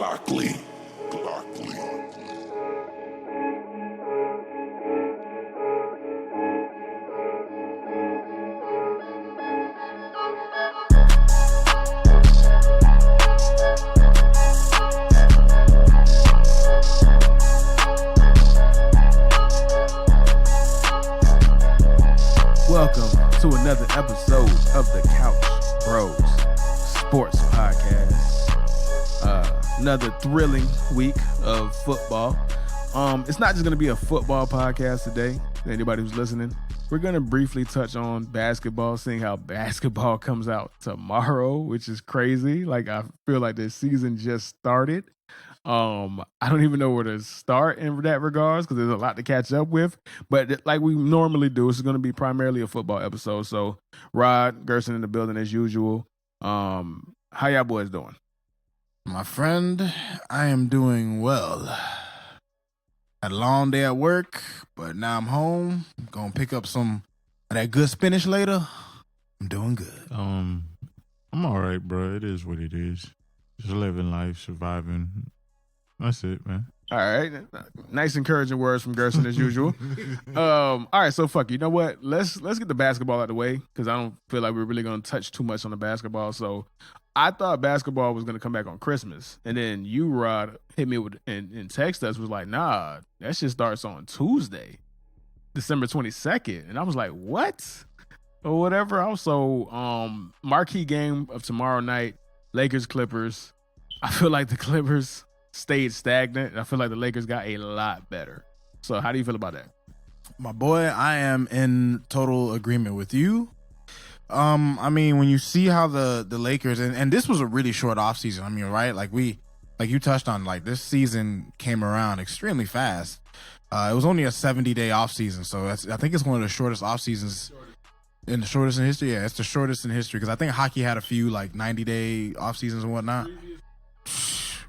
Glockley. Welcome to another episode of the Couch Bros Sports Podcast. Another thrilling week of football. It's not just going to be a football podcast today. Anybody who's listening, we're going to briefly touch on basketball, seeing how basketball comes out tomorrow, which is crazy. Like, I feel like this season just started. I don't even know where to start in that regards because there's a lot to catch up with. But like we normally do, it's going to be primarily a football episode. So, Rod, Gerson in the building as usual. How y'all boys doing? My friend, I am doing well. Had a long day at work, but now I'm home. Gonna pick up some of that good spinach later. I'm doing good. I'm all right, bro. It is what it is. Just living life, surviving. That's it, man. All right. Nice encouraging words from Gerson as usual. All right, so fuck, you know what? Let's get the basketball out of the way because I don't feel like we're really going to touch too much on the basketball. So I thought basketball was going to come back on Christmas. And then you, Rod, hit me with and text us, was like, nah, that shit starts on Tuesday, December 22nd. And I was like, what? Or whatever. Also, marquee game of tomorrow night, Lakers-Clippers. I feel like the Clippers stayed stagnant. I feel like the Lakers got a lot better. So how do you feel about that? My boy, I am in total agreement with you. I mean, when you see how the Lakers, and this was a really short offseason, I mean, right? Like you touched on, like this season came around extremely fast. It was only a 70-day offseason, so I think it's one of the shortest offseasons in history. Yeah, it's the shortest in history because I think hockey had a few like 90-day offseasons and whatnot.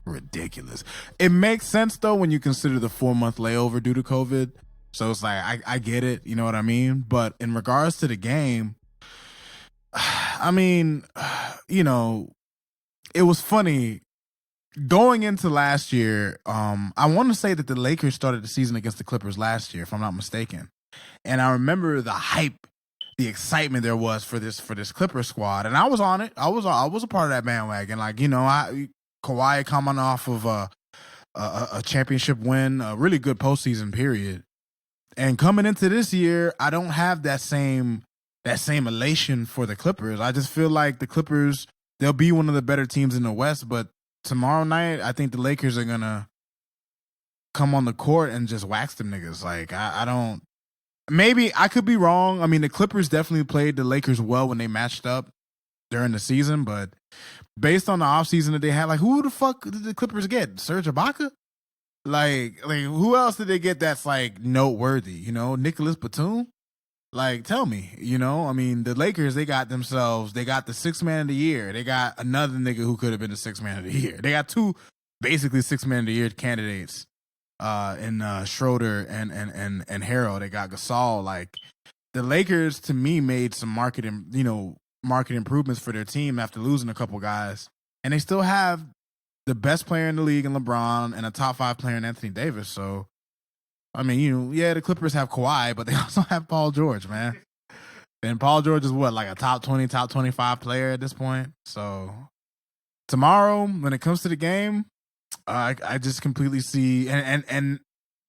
Ridiculous. It makes sense though when you consider the 4-month layover due to COVID. So it's like I get it, you know what I mean? But in regards to the game, I mean, you know, it was funny going into last year. I want to say that the Lakers started the season against the Clippers last year, if I'm not mistaken. And I remember the hype, the excitement there was for this Clipper squad, and I was on it. I was a part of that bandwagon. Like, you know, Kawhi coming off of a championship win, a really good postseason period, and coming into this year, I don't have that same elation for the Clippers. I just feel like the Clippers, they'll be one of the better teams in the West, but tomorrow night, I think the Lakers are gonna come on the court and just wax them niggas. Like I don't. Maybe I could be wrong. I mean, the Clippers definitely played the Lakers well when they matched up during the season, but based on the offseason that they had, like, who the fuck did the Clippers get? Serge Ibaka? Like who else did they get that's like noteworthy? You know, Nicholas Batum? Like, tell me, you know? I mean, the Lakers, they got the sixth man of the year. They got another nigga who could have been the sixth man of the year. They got two basically sixth man of the year candidates in Schroeder and Harrell. They got Gasol. Like, the Lakers, to me, made some market improvements for their team after losing a couple guys, and they still have the best player in the league in LeBron and a top 5 player in Anthony Davis. So, I mean, you know, yeah, the Clippers have Kawhi, but they also have Paul George, man. And Paul George is what, like a top 20, top 25 player at this point. So tomorrow, when it comes to the game, I just completely see, and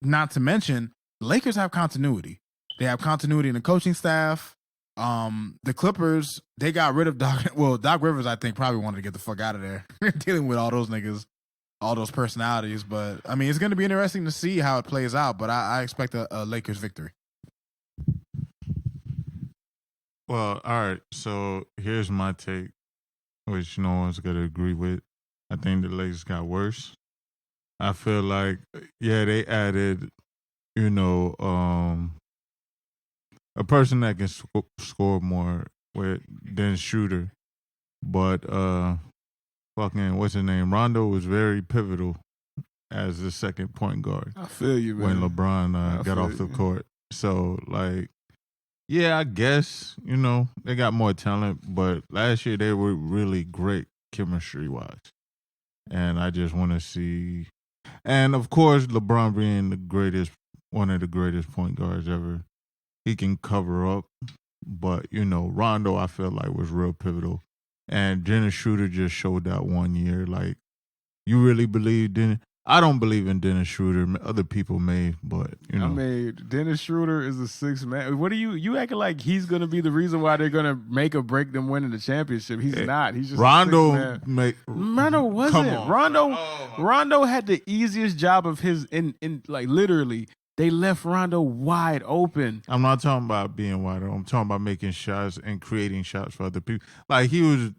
not to mention, the Lakers have continuity. They have continuity in the coaching staff. The Clippers, they got rid of Doc Rivers, I think, probably wanted to get the fuck out of there. Dealing with all those niggas, all those personalities. But, I mean, it's going to be interesting to see how it plays out, but I expect a Lakers victory. Well, all right. So here's my take, which no one's going to agree with. I think the Lakers got worse. I feel like, yeah, they added, you know, a person that can score more than Shooter. But fucking, what's his name? Rondo was very pivotal as the second point guard. I feel you, man. When LeBron got off the court. So, like, yeah, I guess, you know, they got more talent, but last year they were really great chemistry-wise. and I just want to see. And of course, LeBron being one of the greatest point guards ever, he can cover up. But Rondo, I feel like was real pivotal, and Dennis Schroeder just showed that 1 year. Like, you really believe Dennis? I don't believe in Dennis Schroeder. Other people may, but I mean, Dennis Schroeder is a sixth man. What are you acting like he's going to be the reason why they're going to make or break them winning the championship? He's not. He's just Rondo. Rondo wasn't. Rondo had the easiest job of his in like literally. They left Rondo wide open. I'm not talking about being wide open. I'm talking about making shots and creating shots for other people. Like, he was.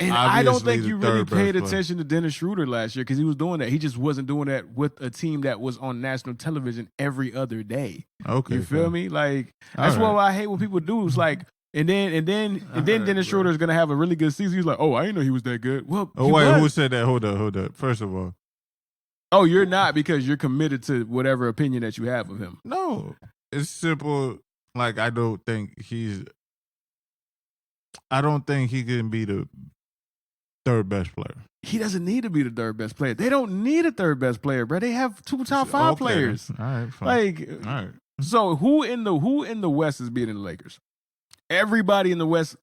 And I don't think you really paid attention to Dennis Schroeder last year because he was doing that. He just wasn't doing that with a team that was on national television every other day. Okay, you feel me? Like, that's what I hate when people do. It's like, and then Dennis Schroeder is gonna have a really good season. He's like, oh, I didn't know he was that good. Well, wait, who said that? Hold up. First of all, oh, you're not, because you're committed to whatever opinion that you have of him. No, it's simple. Like, I don't think he can be the third best player. He doesn't need to be the third best player. They don't need a third best player, bro. They have 2 top 5 players. All right, fine. Like, all right. So who in the West is beating the Lakers? Everybody in the West,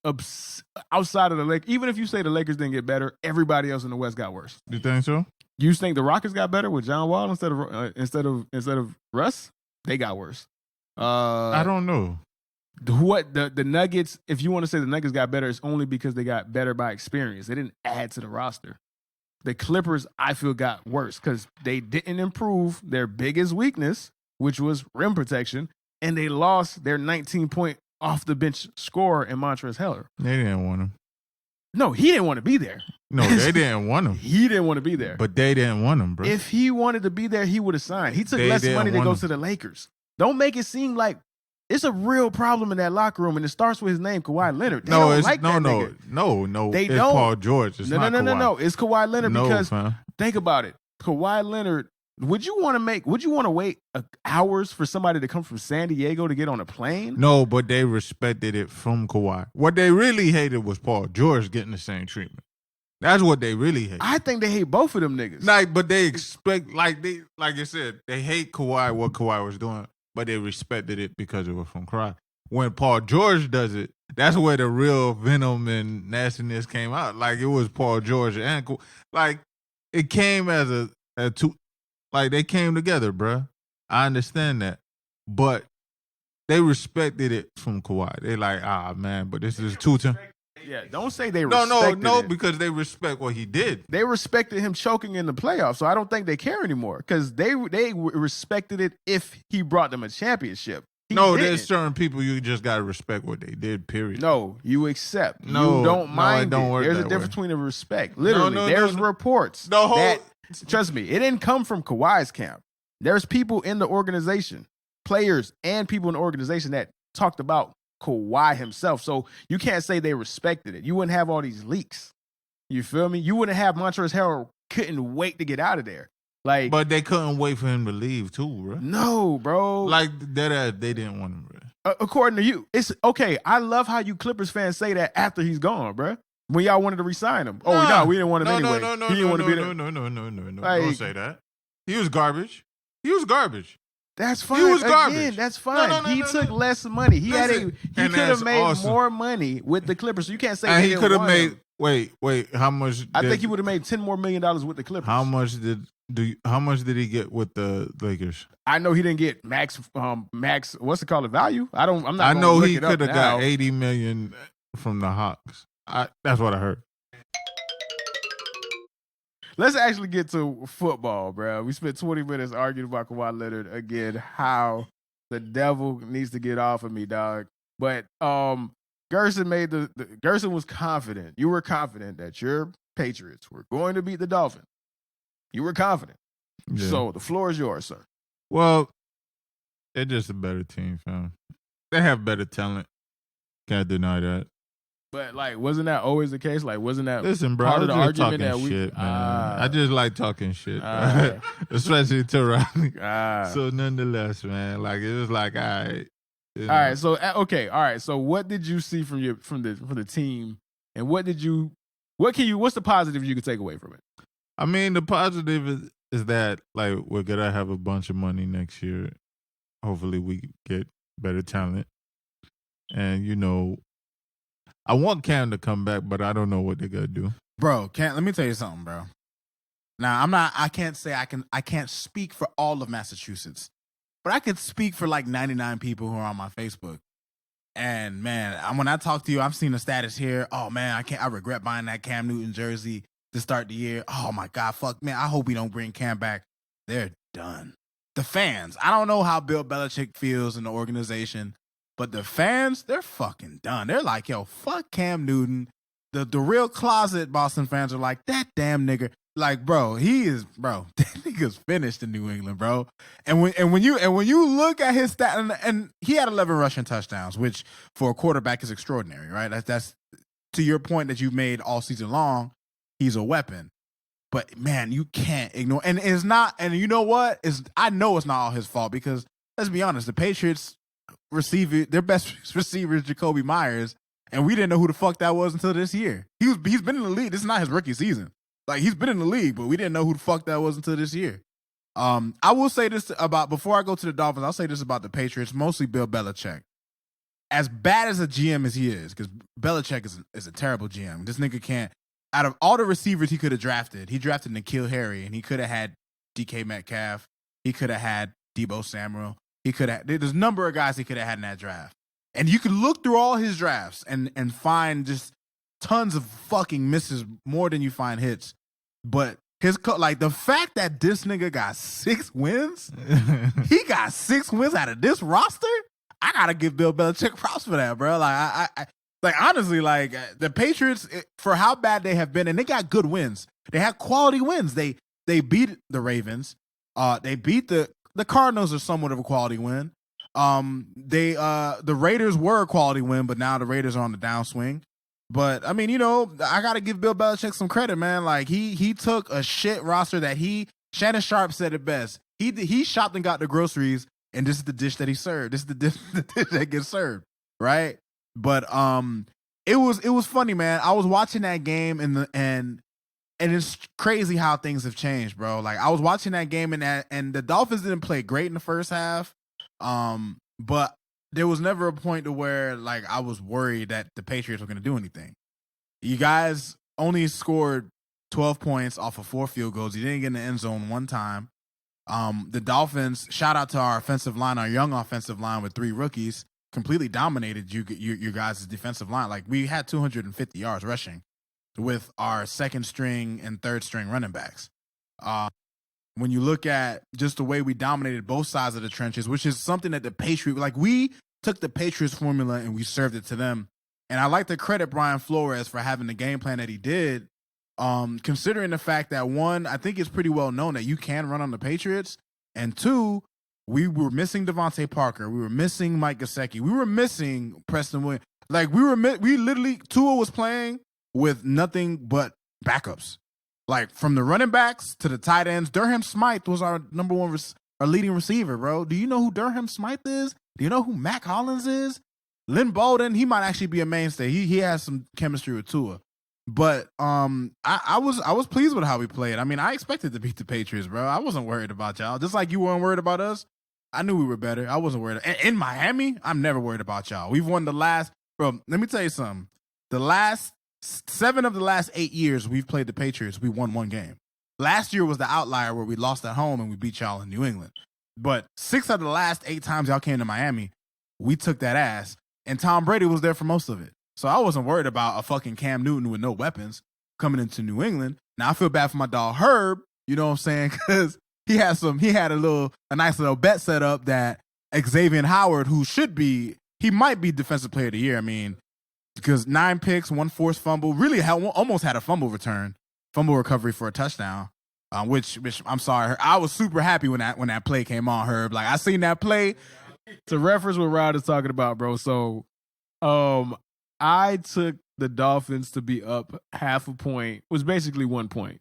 outside of the Lakers, even if you say the Lakers didn't get better, everybody else in the West got worse. You think so? You think the Rockets got better with John Wall instead of Russ? They got worse. I don't know. What the Nuggets, if you want to say the Nuggets got better, it's only because they got better by experience. They didn't add to the roster. The Clippers, I feel, got worse because they didn't improve their biggest weakness, which was rim protection, and they lost their 19-point off-the-bench scorer in Montrezl Harrell. They didn't want him. No, he didn't want to be there. No, they didn't want him. He didn't want to be there. But they didn't want him, bro. If he wanted to be there, he would have signed. He took less money to go to the Lakers. Don't make it seem like it's a real problem in that locker room, and it starts with his name, Kawhi Leonard. They don't like that nigga. No. They it's don't. Paul George. It's not Kawhi. No. It's Kawhi Leonard because fam. Think about it. Kawhi Leonard. Would you want to wait hours for somebody to come from San Diego to get on a plane? No, but they respected it from Kawhi. What they really hated was Paul George getting the same treatment. That's what they really hate. I think they hate both of them niggas. Like, but they expect, like I said, they hate Kawhi, what Kawhi was doing, but they respected it because it was from Kawhi. When Paul George does it, that's where the real venom and nastiness came out. Like, it was Paul George and Kawhi. Like, it came as a two. Like, they came together, bruh. I understand that. But they respected it from Kawhi. They like, man, but this is 2 times. Yeah, don't say they respected No, it. because they respect what he did. They respected him choking in the playoffs, so I don't think they care anymore because they respected it if he brought them a championship. There's certain people you just got to respect what they did, period. No, you accept. No, you don't mind it. Don't work There's a that difference way. between a respect. Literally, there's reports. Trust me, it didn't come from Kawhi's camp. There's people in the organization, players and people in the organization that talked about Kawhi himself. So you can't say they respected it. You wouldn't have all these leaks. You feel me? You wouldn't have Montrezl Harrell couldn't wait to get out of there. Like, but they couldn't wait for him to leave too, bro. No, bro. Like they didn't want him, bro. According to you, it's okay. I love how you Clippers fans say that after he's gone, bro. When y'all wanted to re-sign him. Oh, no, we didn't want him anyway. No. He didn't want to be there. No. Like, don't say that. He was garbage. That's fine. He was garbage. Again, that's fine. He took less money. He could have made more money with the Clippers. So you can't say and he could have made. Him. Wait. How much? I think he would have made $10 more million with the Clippers. How much did he get with the Lakers? I know he didn't get max. What's it called? Value? I'm not. I know he could have got $80 million from the Hawks. That's what I heard. Let's actually get to football, bro. We spent 20 minutes arguing about Kawhi Leonard again. How the devil needs to get off of me, dog. But Gerson Gerson was confident. You were confident that your Patriots were going to beat the Dolphins. You were confident. Yeah. So the floor is yours, sir. Well, they're just a better team, fam. They have better talent. Can't deny that. But, like, wasn't that always the case? Like, wasn't that part of the argument that we... Shit, man. I just like talking shit. Especially to Ronnie. So, nonetheless, man, like, it was like, all right. All right, so, okay, all right. So, what did you see from the team? And what's the positive you could take away from it? I mean, the positive is that like we're gonna have a bunch of money next year. Hopefully, we get better talent, and I want Cam to come back, but I don't know what they're gonna do. Bro, let me tell you something, bro. Now, I can't say I can't speak for all of Massachusetts, but I can speak for like 99 people who are on my Facebook. And man, when I talk to you, I've seen the status here. Oh man, I regret buying that Cam Newton jersey to start the year. Oh my God, fuck man, I hope we don't bring Cam back. They're done. The fans, I don't know how Bill Belichick feels in the organization, but the fans, they're fucking done. They're like, yo, fuck Cam Newton. The real closet Boston fans are like, that damn nigga. Like, bro, that nigga's finished in New England, bro. And when you look at his stat, and he had 11 rushing touchdowns, which for a quarterback is extraordinary, right? That's to your point that you made all season long. He's a weapon, but man, you can't ignore. And it's not. And you know what? I know it's not all his fault because let's be honest, the Patriots their best receiver is Jacoby Myers, and we didn't know who the fuck that was until this year. He's been in the league. This is not his rookie season. Like, he's been in the league, but we didn't know who the fuck that was until this year. I will say this before I go to the Dolphins, I'll say this about the Patriots, mostly Bill Belichick. As bad as a GM as he is, because Belichick is a terrible GM. This nigga can't, out of all the receivers he could have drafted, he drafted N'Keal Harry, and he could have had DK Metcalf. He could have had Deebo Samuel. There's a number of guys he could have had in that draft. And you can look through all his drafts and find just tons of fucking misses, more than you find hits. But the fact that this nigga got 6 wins, he got 6 wins out of this roster. I gotta give Bill Belichick props for that, bro. Like, honestly, like the Patriots, for how bad they have been, and they got good wins. They had quality wins. They beat the Ravens. They beat the Cardinals, are somewhat of a quality win. The Raiders were a quality win, but now the Raiders are on the downswing. But I mean, I gotta give Bill Belichick some credit, man. Like he took a shit roster that Shannon Sharp said it best. He shopped and got the groceries, and this is the dish that he served. This is the dish that gets served, right? But it was funny, man. I was watching that game and it's crazy how things have changed, bro. Like I was watching that game and the Dolphins didn't play great in the first half, but there was never a point to where like I was worried that the Patriots were going to do anything. You guys only scored 12 points off of 4 field goals. You didn't get in the end zone one time. The Dolphins, shout out to our offensive line, our young offensive line with 3 rookies, completely dominated you guys' defensive line. Like we had 250 yards rushing with our second string and third string running backs. When you look at just the way we dominated both sides of the trenches, which is something that the Patriots, like we took the Patriots formula and we served it to them. And I like to credit Brian Flores for having the game plan that he did, considering the fact that 1, I think it's pretty well known that you can run on the Patriots, and 2, we were missing Devontae Parker. We were missing Mike Gesicki. We were missing Preston Williams. Like we literally, Tua was playing with nothing but backups. Like from the running backs to the tight ends, Durham Smythe was our number one, our leading receiver, bro. Do you know who Durham Smythe is? Do you know who Mac Hollins is? Lynn Bolden, he might actually be a mainstay. He has some chemistry with Tua. But I was pleased with how we played. I mean, I expected to beat the Patriots, bro. I wasn't worried about y'all. Just like you weren't worried about us. I knew we were better. I wasn't worried. In Miami, I'm never worried about y'all. We've won the last, bro, let me tell you something. The last 7 of the last 8 years we've played the Patriots, we won 1 game. Last year was the outlier where we lost at home and we beat y'all in New England. But 6 out of the last 8 times y'all came to Miami, we took that ass. And Tom Brady was there for most of it. So I wasn't worried about a fucking Cam Newton with no weapons coming into New England. Now I feel bad for my dog Herb, you know what I'm saying? Because he had a nice little bet set up that Xavier Howard, he might be defensive player of the year. I mean, because 9 picks, 1 forced fumble, really almost had a fumble recovery for a touchdown. Which I'm sorry, I was super happy when that play came on, Herb. Like I seen that play. To reference what Rod is talking about, bro. So, I took the Dolphins to be up half a point, was basically 1 point.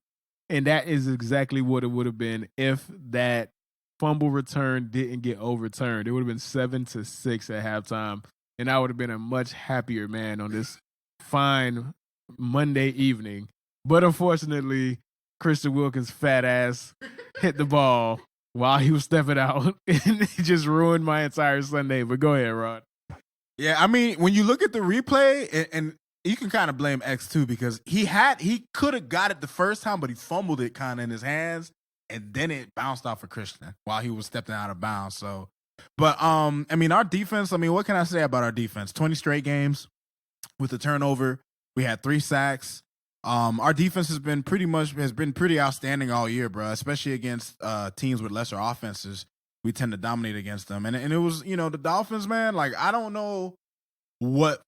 And that is exactly what it would have been if that fumble return didn't get overturned. It would have been 7-6 at halftime. And I would have been a much happier man on this fine Monday evening. But unfortunately, Christian Wilkins' fat ass hit the ball while he was stepping out, and it just ruined my entire Sunday. But go ahead, Rod. Yeah, I mean, when you look at the replay, and you can kind of blame X too, because he could have got it the first time, but he fumbled it kind of in his hands, and then it bounced off of Christian while he was stepping out of bounds. So, but I mean, our defense. I mean, what can I say about our defense? 20 straight games with a turnover. We had 3 sacks. Our defense has been pretty outstanding all year, bro. Especially against teams with lesser offenses. We tend to dominate against them, and it was, you know, the Dolphins, man. Like, I don't know what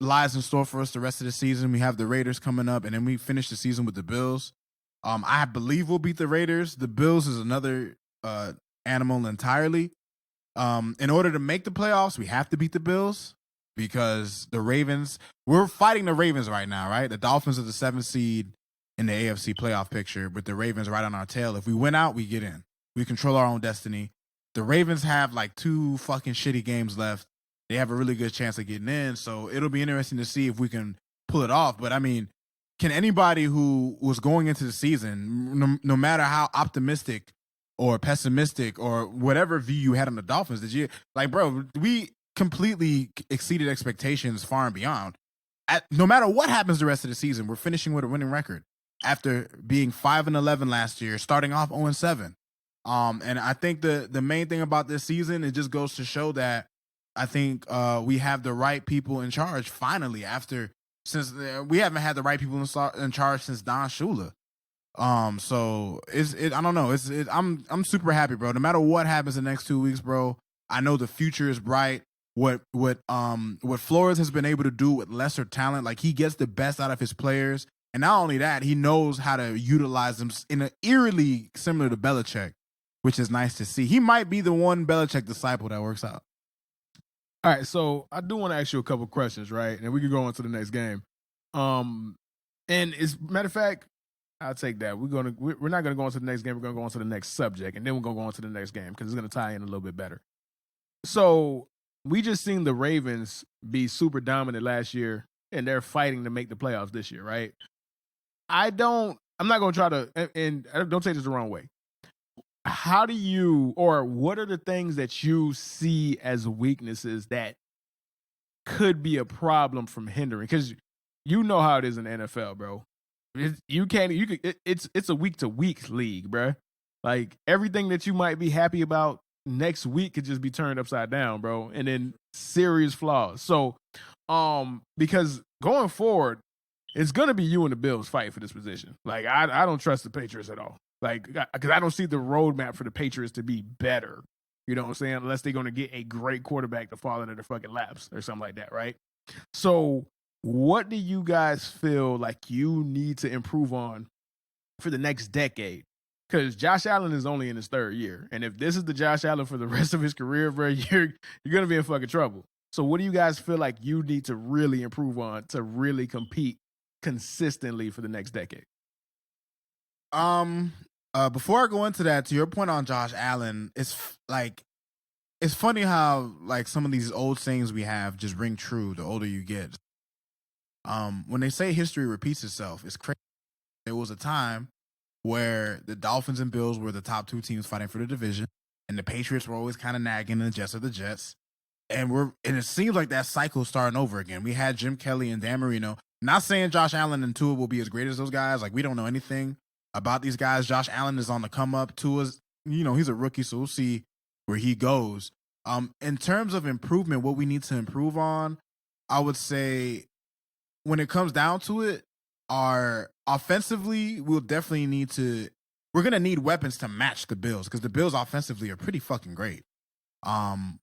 lies in store for us the rest of the season. We have the Raiders coming up, and then we finish the season with the Bills. I believe we'll beat the Raiders. The Bills is another animal entirely. In order to make the playoffs, we have to beat the Bills because the Ravens. We're fighting the Ravens right now, right? The Dolphins are the 7th seed in the AFC playoff picture, with the Ravens right on our tail. If we win out, we get in. We control our own destiny. The Ravens have like 2 fucking shitty games left. They have a really good chance of getting in. So it'll be interesting to see if we can pull it off. But I mean, can anybody who was going into the season, no matter how optimistic or pessimistic or whatever view you had on the Dolphins, did you like, bro, we completely exceeded expectations far and beyond. No matter what happens the rest of the season, we're finishing with a winning record after being 5-11 last year, starting off 0-7. And I think the main thing about this season, it just goes to show that I think we have the right people in charge finally, since we haven't had the right people in charge since Don Shula. So I don't know. I'm super happy, bro. No matter what happens in the next 2 weeks, bro, I know the future is bright. What Flores has been able to do with lesser talent, like he gets the best out of his players, and not only that, he knows how to utilize them in an eerily similar to Belichick, which is nice to see. He might be the one Belichick disciple that works out. All right, so I do want to ask you a couple questions, right? And we can go on to the next game. And as a matter of fact, I'll take that. We're not gonna go on to the next game. We're gonna go on to the next subject, and then we're gonna go on to the next game because it's gonna tie in a little bit better. So we just seen the Ravens be super dominant last year, and they're fighting to make the playoffs this year, right? I'm not gonna try to, and don't take this the wrong way. How do you, or what are the things that you see as weaknesses that could be a problem from hindering? Because you know how it is in the NFL, bro. It's a week to week league, bro. Like everything that you might be happy about next week could just be turned upside down, bro. And then serious flaws. So, because going forward, it's gonna be you and the Bills fighting for this position. Like I don't trust the Patriots at all. Like, because I don't see the roadmap for the Patriots to be better. You know what I'm saying? Unless they're going to get a great quarterback to fall into their fucking laps or something like that, right? So, what do you guys feel like you need to improve on for the next decade? Because Josh Allen is only in his 3rd year. And if this is the Josh Allen for the rest of his career, bro, you're going to be in fucking trouble. So, what do you guys feel like you need to really improve on to really compete consistently for the next decade? Before I go into that, to your point on Josh Allen, it's funny how like some of these old sayings we have just ring true the older you get. When they say history repeats itself, it's crazy. There was a time where the Dolphins and Bills were the top 2 teams fighting for the division, and the Patriots were always kind of nagging, and the Jets are the Jets. And it seems like that cycle is starting over again. We had Jim Kelly and Dan Marino. Not saying Josh Allen and Tua will be as great as those guys. Like, we don't know anything about these guys. Josh Allen is on the come up. Tua's, he's a rookie, so we'll see where he goes. In terms of improvement, what we need to improve on, I would say when it comes down to it, our offensively, we're going to need weapons to match the Bills because the Bills offensively are pretty fucking great. And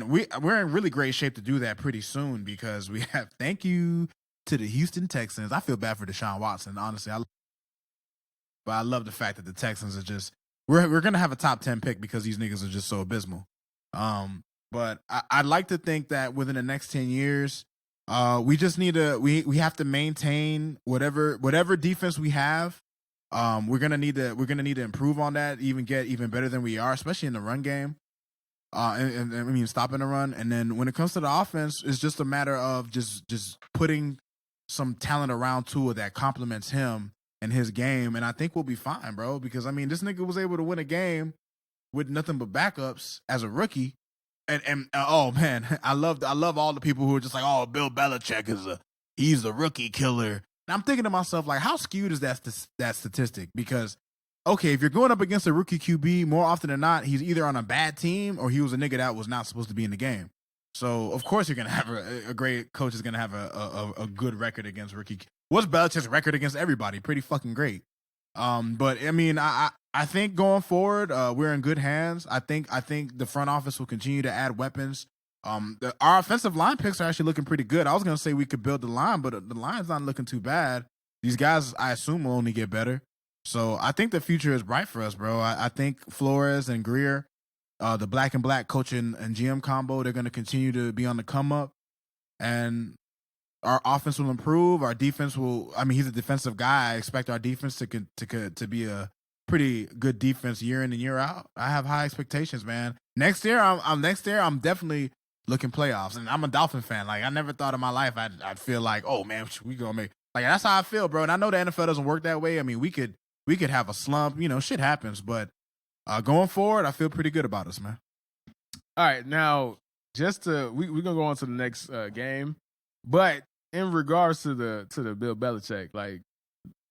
we're in really great shape to do that pretty soon because we have, thank you to the Houston Texans. I feel bad for Deshaun Watson, honestly. But I love the fact that the Texans are just we're gonna have a top 10 pick because these niggas are just so abysmal. But I'd like to think that within the next 10 years, we just need we have to maintain whatever defense we have. We're gonna need to improve on that, get even better than we are, especially in the run game. And I mean stopping the run. And then when it comes to the offense, it's just a matter of just putting some talent around Tua that complements him and his game, and I think we'll be fine, bro. Because I mean, this nigga was able to win a game with nothing but backups as a rookie. And oh man, I love all the people who are just like, oh, Bill Belichick he's the rookie killer. And I'm thinking to myself, like, how skewed is that statistic? Because okay, if you're going up against a rookie QB, more often than not, he's either on a bad team or he was a nigga that was not supposed to be in the game. So of course you're gonna have a great coach is gonna have a good record against rookie. What's Belichick's record against everybody? Pretty fucking great. But I mean, I think going forward, we're in good hands. I think the front office will continue to add weapons. Our offensive line picks are actually looking pretty good. I was gonna say we could build the line, but the line's not looking too bad. These guys, I assume, will only get better. So I think the future is bright for us, bro. I think Flores and Greer, the black and black coaching and GM combo, they're gonna continue to be on the come up, and our offense will improve. Our defense will. I mean, he's a defensive guy. I expect our defense to be a pretty good defense year in and year out. I have high expectations, man. Next year, I'm definitely looking playoffs, and I'm a Dolphin fan. Like I never thought in my life I'd feel like, oh man, we gonna make like that's how I feel, bro. And I know the NFL doesn't work that way. I mean, we could have a slump. You know, shit happens, but going forward, I feel pretty good about us, man. All right, now just we're gonna go on to the next game, but in regards to the Bill Belichick, like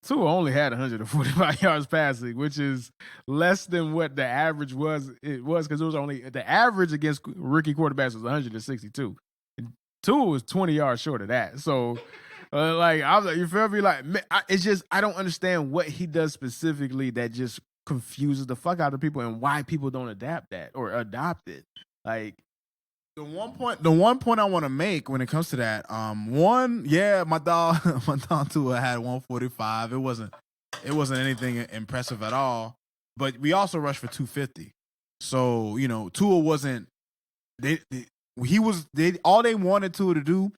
Tua only had 145 yards passing, which is less than what the average was. It was because it was only the average against rookie quarterbacks was 162. And Tua was 20 yards short of that. So, like, I was like, you feel me? Like, it's just I don't understand what he does specifically that just confuses the fuck out of people and why people don't adapt that or adopt it. Like. The one point I want to make when it comes to that, my dog Tua had 145. It wasn't anything impressive at all. But we also rushed for 250. So, you know, Tua wasn't all they wanted Tua to do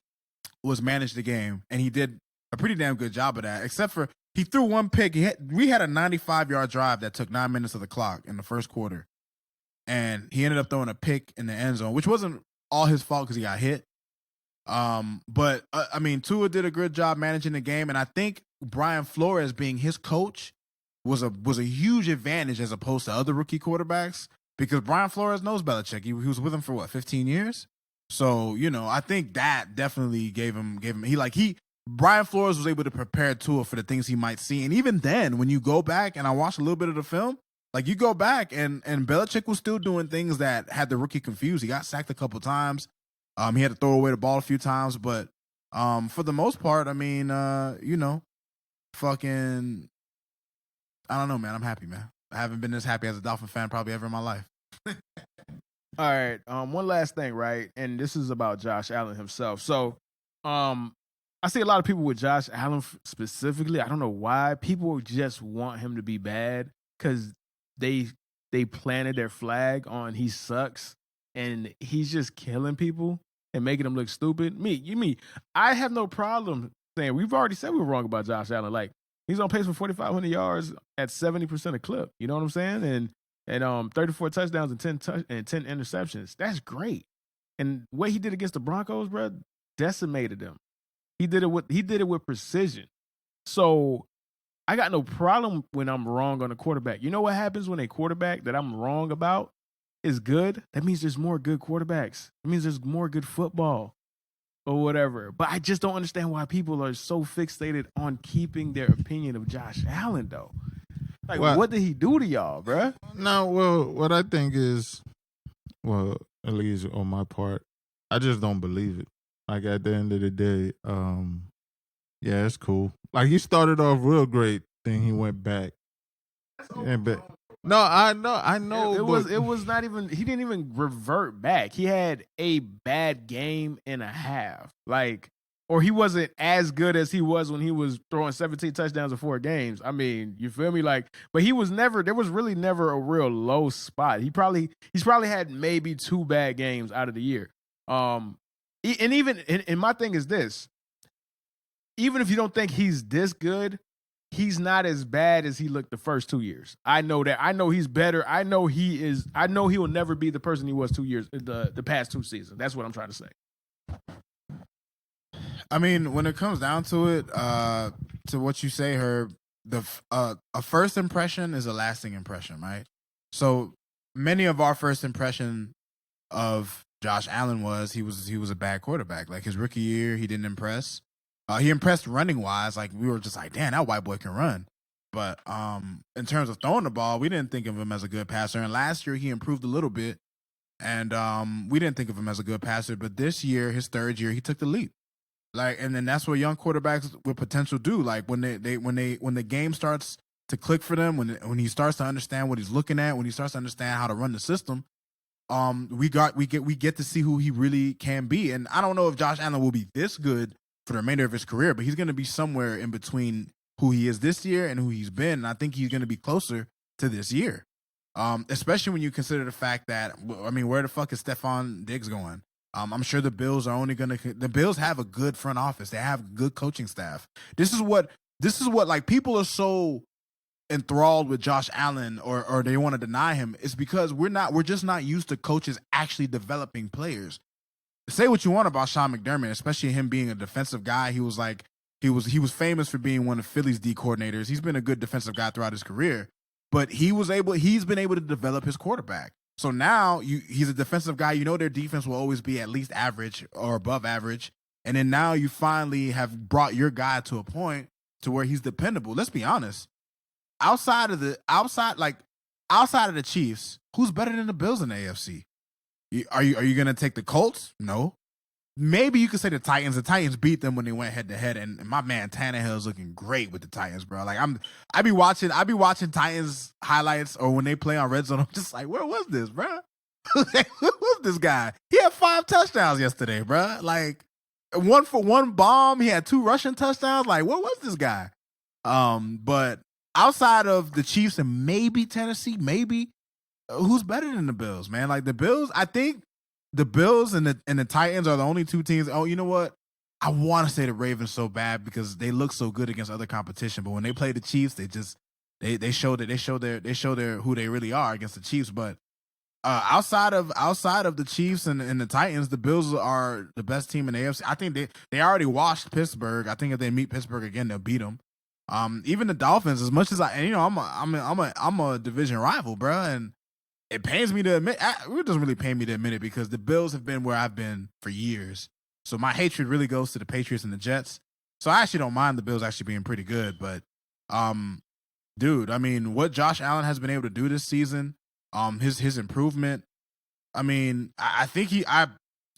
was manage the game, and he did a pretty damn good job of that. Except for he threw one pick. We had a 95-yard drive that took 9 minutes of the clock in the first quarter. And he ended up throwing a pick in the end zone, which wasn't all his fault because he got hit. But I mean, Tua did a good job managing the game, and I think Brian Flores being his coach was a huge advantage as opposed to other rookie quarterbacks because Brian Flores knows Belichick. He was with him for 15 years. So you know, I think that definitely gave him. Brian Flores was able to prepare Tua for the things he might see, and even then, when you go back and I watched a little bit of the film. Like, you go back, and Belichick was still doing things that had the rookie confused. He got sacked a couple times. He had to throw away the ball a few times. But for the most part, I mean, you know, fucking, I don't know, man. I'm happy, man. I haven't been this happy as a Dolphin fan probably ever in my life. All right, one last thing, right? And this is about Josh Allen himself. So I see a lot of people with Josh Allen specifically. I don't know why. People just want him to be bad because they planted their flag on he sucks and he's just killing people and making them look stupid. I have no problem saying we've already said we were wrong about Josh Allen. Like he's on pace for 4,500 yards at 70% of clip. You know what I'm saying? And 34 touchdowns and 10 interceptions. That's great. And what he did against the Broncos, bro, decimated them. He did it with precision. So I got no problem when I'm wrong on a quarterback. You know what happens when a quarterback that I'm wrong about is good? That means there's more good quarterbacks. It means there's more good football or whatever. But I just don't understand why people are so fixated on keeping their opinion of Josh Allen, though. Like, what did he do to y'all, bruh? No, well, what I think is, well, at least on my part, I just don't believe it. Like, at the end of the day, yeah, it's cool. Like, he started off real great, then he went back. No, I know. It was not even. He didn't even revert back. He had a bad game and a half. Like, or he wasn't as good as he was when he was throwing 17 touchdowns in 4 games. I mean, you feel me? Like, but he was never. There was really never a real low spot. He's probably had maybe 2 bad games out of the year. And my thing is this. Even if you don't think he's this good, he's not as bad as he looked the first 2 years. I know that. I know he's better. I know he is. I know he will never be the person he was 2 years, the past 2 seasons. That's what I'm trying to say. I mean, when it comes down to it, to what you say, Herb, a first impression is a lasting impression, right? So many of our first impression of Josh Allen was he was a bad quarterback. Like his rookie year, he didn't impress. He impressed running wise. Like we were just like, damn, that white boy can run. But in terms of throwing the ball, we didn't think of him as a good passer. And last year he improved a little bit, and we didn't think of him as a good passer. But this year, his third year, he took the leap. Like, and then that's what young quarterbacks with potential do. Like when the game starts to click for them, when he starts to understand what he's looking at, when he starts to understand how to run the system, we get to see who he really can be. And I don't know if Josh Allen will be this good for the remainder of his career, but he's going to be somewhere in between who he is this year and who he's been. And I think he's going to be closer to this year, especially when you consider the fact that, I mean, where the fuck is Stephon Diggs going? I'm sure the Bills the Bills have a good front office. They have good coaching staff. This is what like people are so enthralled with Josh Allen or they want to deny him. It's because we're just not used to coaches actually developing players. Say what you want about Sean McDermott, especially him being a defensive guy. He was famous for being one of Philly's D coordinators. He's been a good defensive guy throughout his career, but he's been able to develop his quarterback. So now he's a defensive guy. You know their defense will always be at least average or above average. And then now you finally have brought your guy to a point to where he's dependable. Let's be honest. Outside of the Chiefs, who's better than the Bills in the AFC? Are you gonna take the Colts? No. Maybe you could say the Titans. The Titans beat them when they went head to head, and my man Tannehill is looking great with the Titans, bro. Like I be watching Titans highlights or when they play on Red Zone. I'm just like, where was this, bro? Who was this guy? He had 5 touchdowns yesterday, bro. Like 1 for 1 bomb. He had 2 rushing touchdowns. Like what was this guy? But outside of the Chiefs and maybe Tennessee, who's better than the Bills, man? Like the Bills, I think. The Bills and the Titans are the only 2 teams. Oh, you know what? I want to say the Ravens so bad because they look so good against other competition. But when they play the Chiefs, they show their who they really are against the Chiefs. But outside of the Chiefs and the Titans, the Bills are the best team in the AFC. I think they already washed Pittsburgh. I think if they meet Pittsburgh again, they'll beat them. Even the Dolphins, as much as I'm a division rival, bro, and it pains me to admit. It doesn't really pain me to admit it because the Bills have been where I've been for years. So my hatred really goes to the Patriots and the Jets. So I actually don't mind the Bills actually being pretty good. But, dude, I mean, what Josh Allen has been able to do this season, his improvement. I mean, I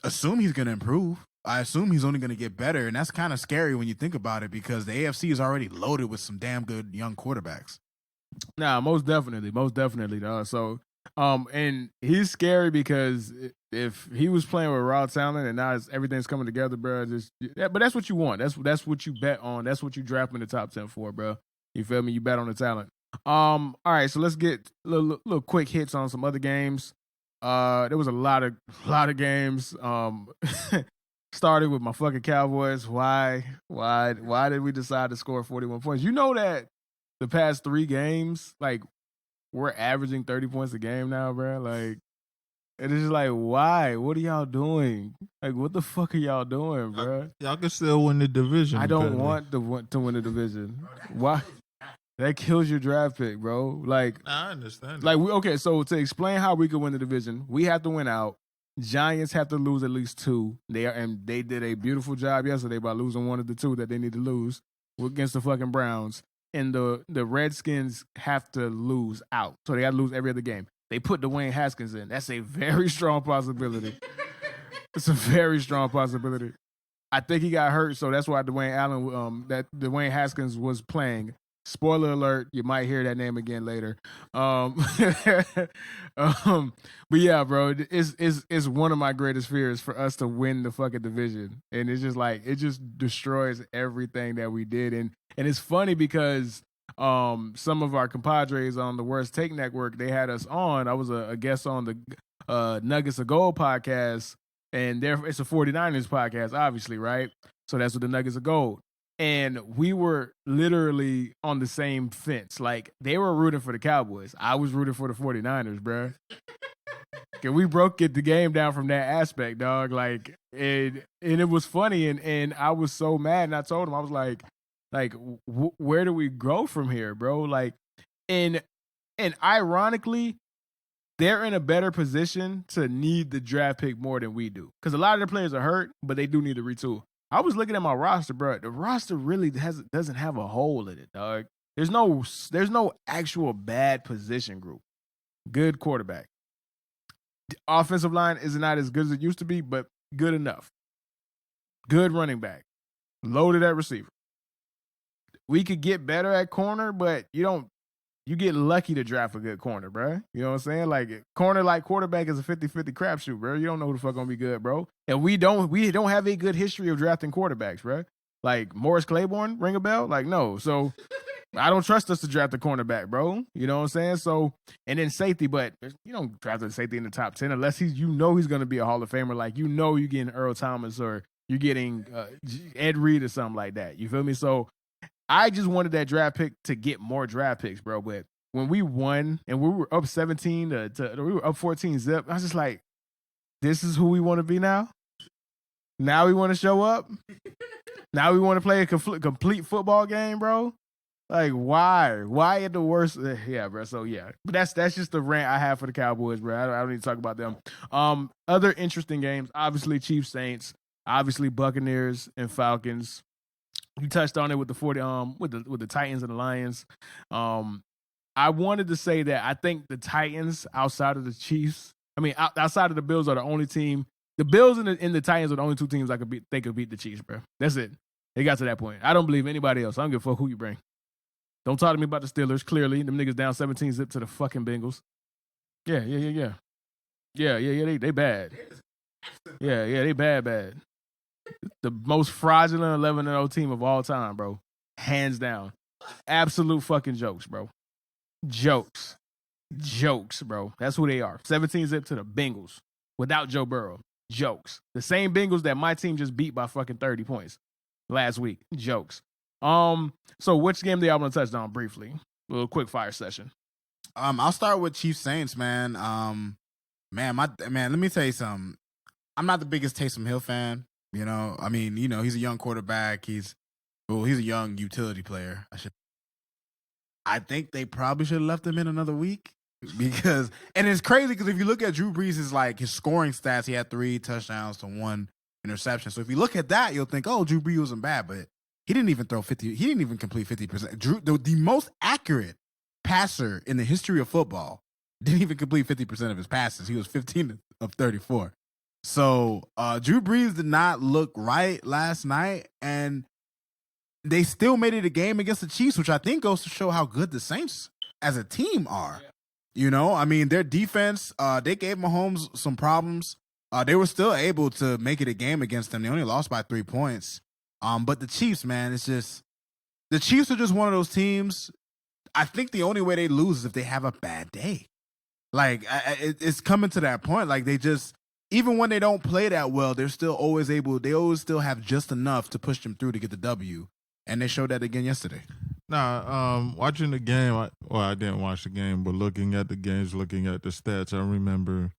assume he's going to improve. I assume he's only going to get better. And that's kind of scary when you think about it because the AFC is already loaded with some damn good young quarterbacks. Nah, most definitely, dog. So. And he's scary because if he was playing with raw talent and now everything's coming together, bro, but that's what you want. That's what you bet on. That's what you draft in the top 10 for, bro. You feel me? You bet on the talent. All right, so let's get little quick hits on some other games. There was a lot of games. Started with my fucking Cowboys. Why did we decide to score 41 points? You know that the past 3 games, like, we're averaging 30 points a game now, bro. Like, it is just like, why? What are y'all doing? Like, what the fuck are y'all doing, bro? Y'all can still win the division. I don't want to win the division. Why? That kills your draft pick, bro. Like, I understand. Like, okay, so to explain how we could win the division, we have to win out. Giants have to lose at least 2. They did a beautiful job yesterday by losing 1 of the 2 that they need to lose against the fucking Browns. And the Redskins have to lose out. So they got to lose every other game. They put Dwayne Haskins in. That's a very strong possibility. It's a very strong possibility. I think he got hurt, so that's why Dwayne Haskins was playing. Spoiler alert, you might hear that name again later. But yeah, bro, it's one of my greatest fears for us to win the fucking division. And it's just like, it just destroys everything that we did. And it's funny because some of our compadres on the Worst Take Network, they had us on. I was a guest on the Nuggets of Gold podcast, and it's a 49ers podcast, obviously, right? So that's what the Nuggets of Gold. And we were literally on the same fence. Like, they were rooting for the Cowboys. I was rooting for the 49ers, bro. We broke the game down from that aspect, dog. Like, and it was funny, and I was so mad. And I told him, I was like, Like, where do we go from here, bro? Like, and ironically, they're in a better position to need the draft pick more than we do. Because a lot of their players are hurt, but they do need to retool. I was looking at my roster, bro. The roster really doesn't have a hole in it, dog. There's no actual bad position group. Good quarterback. The offensive line is not as good as it used to be, but good enough. Good running back. Loaded at receiver. We could get better at corner, but you get lucky to draft a good corner, bro. You know what I'm saying? Like, corner like quarterback is a 50-50 crapshoot, bro. You don't know who the fuck gonna be good, bro. And we don't have a good history of drafting quarterbacks, bro. Like, Morris Claiborne, ring a bell? Like, no. So I don't trust us to draft a cornerback, bro. You know what I'm saying? So, and then safety, but you don't draft a safety in the top 10 unless he's going to be a Hall of Famer. Like, you're getting Earl Thomas or you're getting Ed Reed or something like that. You feel me? So I just wanted that draft pick to get more draft picks, bro. But when we won and we were up 17 we were up 14 zip, I was just like, this is who we want to be now? Now we want to show up? Now we want to play a complete football game, bro? Like, why? Why at the worst? Yeah, bro. So, yeah. But that's just the rant I have for the Cowboys, bro. I don't need to talk about them. Other interesting games, obviously Chiefs, Saints, obviously Buccaneers and Falcons. You touched on it with the with the Titans and the Lions. I wanted to say that I think the Titans, outside of the Chiefs, outside of the Bills, are the only team. The Bills and the Titans are the only two teams they could beat the Chiefs, bro. That's it. They got to that point. I don't believe anybody else. I don't give a fuck who you bring. Don't talk to me about the Steelers. Clearly, them niggas down 17 zip to the fucking Bengals. Yeah. They bad. Yeah, they bad. The most fraudulent 11-0 team of all time, bro. Hands down. Absolute fucking jokes, bro. Jokes, bro. That's who they are. 17 zip to the Bengals without Joe Burrow. Jokes. The same Bengals that my team just beat by fucking 30 points last week. Jokes. So which game do y'all want to touch on briefly? A little quick fire session. I'll start with Chiefs Saints, man. Man, let me tell you something. I'm not the biggest Taysom Hill fan. You know, he's a young quarterback. He's a young utility player. I think they probably should have left him in another week because, and it's crazy because if you look at Drew Brees' his scoring stats, he had 3 touchdowns to 1 interception. So if you look at that, you'll think, oh, Drew Brees wasn't bad, but he didn't even throw 50. He didn't even complete 50%. Drew, the most accurate passer in the history of football, didn't even complete 50% of his passes. He was 15 of 34. So Drew Brees did not look right last night, and they still made it a game against the Chiefs, which I think goes to show how good the Saints as a team are. Yeah. You know, their defense, they gave Mahomes some problems. They were still able to make it a game against them. They only lost by 3 points. But the Chiefs, man, the Chiefs are just one of those teams. I think the only way they lose is if they have a bad day. Like, it's coming to that point. Like, they just, even when they don't play that well, they're still always still have just enough to push them through to get the W. And they showed that again yesterday. Watching the game, I didn't watch the game, but looking at the games, looking at the stats, I remember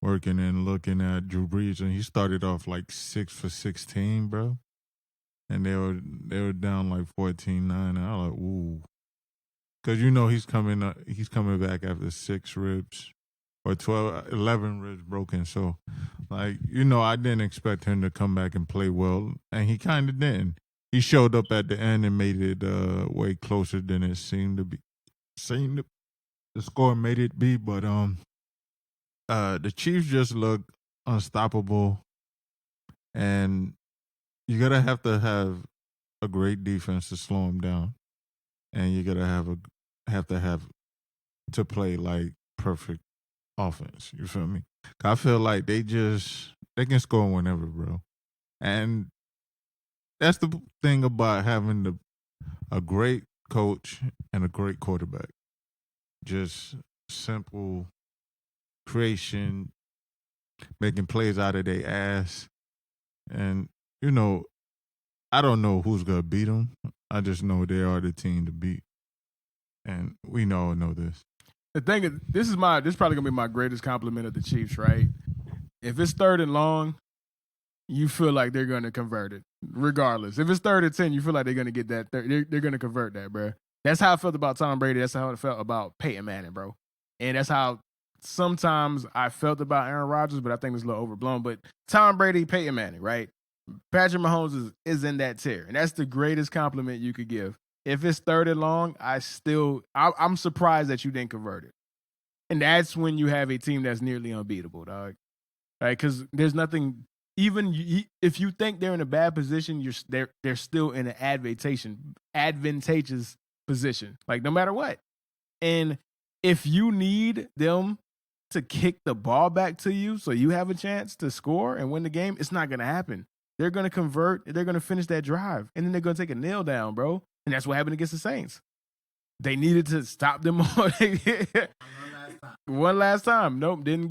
working and looking at Drew Brees, and he started off like 6 for 16, bro. And they were down like 14-9, and I was like, ooh. Because he's coming back after 6 ribs or 11 ribs broken. So, like, I didn't expect him to come back and play well, and he kind of didn't. He showed up at the end and made it way closer than it seemed to be. The score made it be, but the Chiefs just looked unstoppable, and you're gonna have to have a great defense to slow them down, and you're gonna have to play like perfect offense. You feel me? I feel like they can score whenever, bro, and that's the thing about having a great coach and a great quarterback. Just simple creation, making plays out of their ass. And, I don't know who's going to beat them. I just know they are the team to beat. And we all know this. The thing is, this is probably going to be my greatest compliment of the Chiefs, right? If it's 3rd and long, you feel like they're going to convert it. regardless. If it's 3rd and 10, you feel like they're gonna get that. They're gonna convert that, bro. That's how I felt about Tom Brady. That's how I felt about Peyton Manning, bro. And that's how sometimes I felt about Aaron Rodgers, but I think it's a little overblown. But Tom Brady, Peyton Manning, right? Patrick Mahomes is in that tier, and that's the greatest compliment you could give. If it's 3rd and long, I'm surprised that you didn't convert it. And that's when you have a team that's nearly unbeatable, dog. Right? Because there's nothing. Even if you think they're in a bad position, they're still in an advantageous position. Like no matter what. And if you need them to kick the ball back to you so you have a chance to score and win the game, it's not going to happen. They're going to convert. They're going to finish that drive. And then they're going to take a nail down, bro. And that's what happened against the Saints. They needed to stop them one last time. Nope, they didn't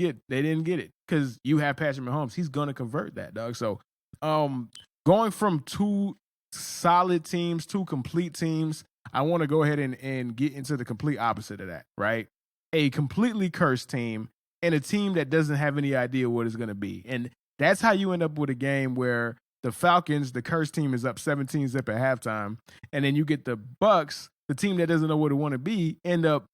get it. Because you have Patrick Mahomes. He's going to convert that, dog. So going from 2 solid teams, 2 complete teams, I want to go ahead and get into the complete opposite of that, right? A completely cursed team and a team that doesn't have any idea what it's going to be. And that's how you end up with a game where the Falcons, the cursed team, is up 17-0 at halftime. And then you get the Bucks, the team that doesn't know what it want to be, end up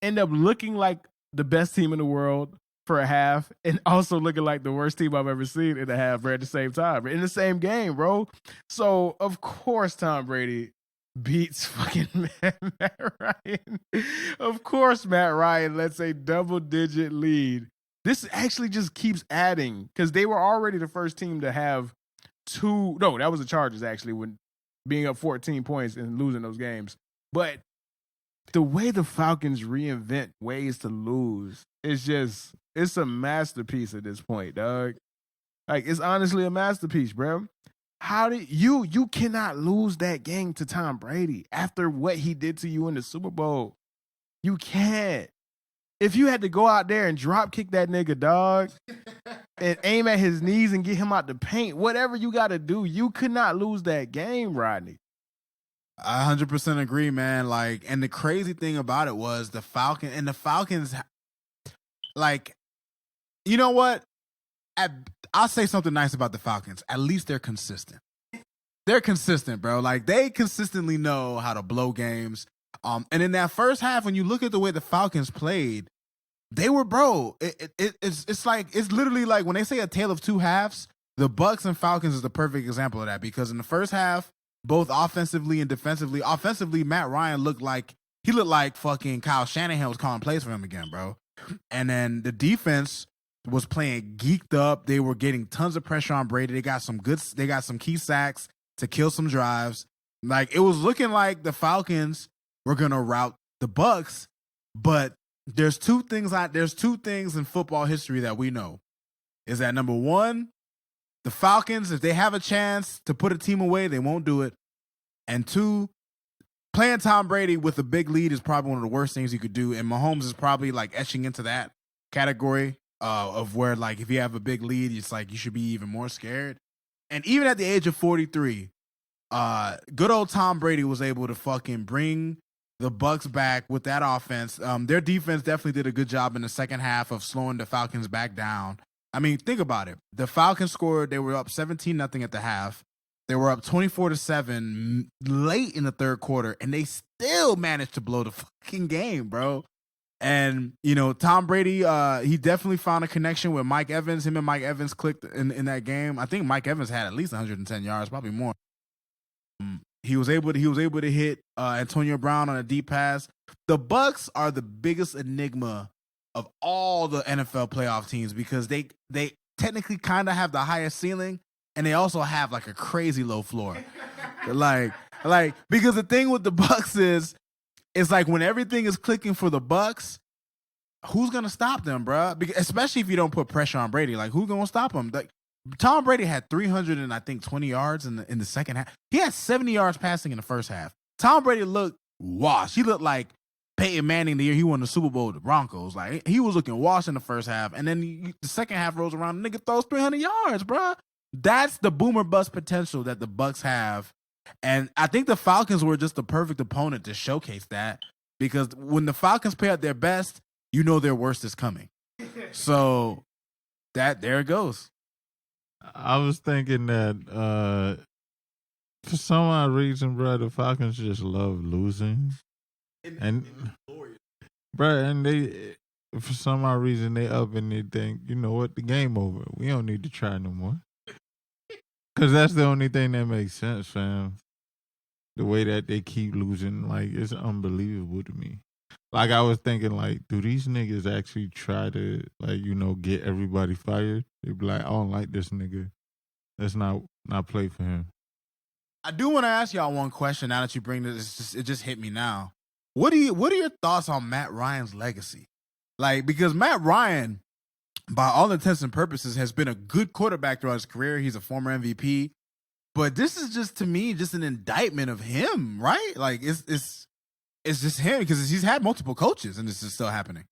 looking like the best team in the world for a half and also looking like the worst team I've ever seen in a half, bro, at the same time, in the same game, bro. So, of course, Tom Brady beats fucking Matt Ryan. Of course, Matt Ryan lets a double-digit lead. This actually just keeps adding because they were already the first team to have that was the Chargers, actually, when being up 14 points and losing those games. But the way the Falcons reinvent ways to lose it's a masterpiece at this point, dog. Like, it's honestly a masterpiece, bro. How did you cannot lose that game to Tom Brady after what he did to you in the Super Bowl? You can't. If you had to go out there and drop kick that nigga, dog, and aim at his knees and get him out the paint, whatever you got to do, you could not lose that game, Rodney. I 100% agree, man. Like, and the crazy thing about it was the Falcons, like, you know what? I'll say something nice about the Falcons. At least they're consistent. They're consistent, bro. Like, they consistently know how to blow games. And in that first half, when you look at the way the Falcons played, they were, bro. It's literally like when they say a tale of 2 halves. The Bucks and Falcons is the perfect example of that, because in the first half, both offensively and defensively, Matt Ryan looked like fucking Kyle Shanahan was calling plays for him again, bro. And then the defense was playing geeked up. They were getting tons of pressure on Brady. They got some key sacks to kill some drives. Like, it was looking like the Falcons were gonna rout the Bucks, but there's two things in football history that we know. Is that number one, the Falcons, if they have a chance to put a team away, they won't do it. And 2, playing Tom Brady with a big lead is probably one of the worst things you could do. And Mahomes is probably like etching into that category of where, like, if you have a big lead, it's like you should be even more scared. And even at the age of 43, good old Tom Brady was able to fucking bring the Bucks back with that offense. Their defense definitely did a good job in the second half of slowing the Falcons back down. I mean, think about it. The Falcons scored. They were up 17-0 at the half. They were up 24-7 late in the third quarter, and they still managed to blow the fucking game, bro. And, you know, Tom Brady, he definitely found a connection with Mike Evans. Him and Mike Evans clicked in that game. I think Mike Evans had at least 110 yards, probably more. He was able to hit Antonio Brown on a deep pass. The Bucks are the biggest enigma of all the NFL playoff teams because they technically kind of have the highest ceiling, and they also have like a crazy low floor. like because the thing with the Bucks is, it's like when everything is clicking for the Bucks, who's gonna stop them, bro? Because, especially if you don't put pressure on Brady, like who's gonna stop him? Like Tom Brady had 320 yards in the second half. He had 70 yards passing in the first half. Tom Brady looked washed. He looked like Peyton Manning the year he won the Super Bowl with the Broncos. Like, he was looking washed in the first half, and then the second half rolls around, the nigga throws 300 yards, bro. That's the boomer bust potential that the Bucks have, and I think the Falcons were just the perfect opponent to showcase that, because when the Falcons play at their best, you know their worst is coming. So there it goes. I was thinking that for some odd reason, bro, the Falcons just love losing, and bro, and they for some odd reason they up and they think, you know what, the game over. We don't need to try no more. Cause that's the only thing that makes sense, fam. The way that they keep losing, like, it's unbelievable to me. Like, I was thinking, like, do these niggas actually try to, like, you know, get everybody fired? They be like, I don't like this nigga. Let's not play for him. I do want to ask y'all one question now that you bring this. It just hit me now. What are your thoughts on Matt Ryan's legacy? Like, because Matt Ryan, by all intents and purposes, has been a good quarterback throughout his career. He's a former MVP. But this is just, to me, just an indictment of him, right? Like, it's just him because he's had multiple coaches and this is still happening.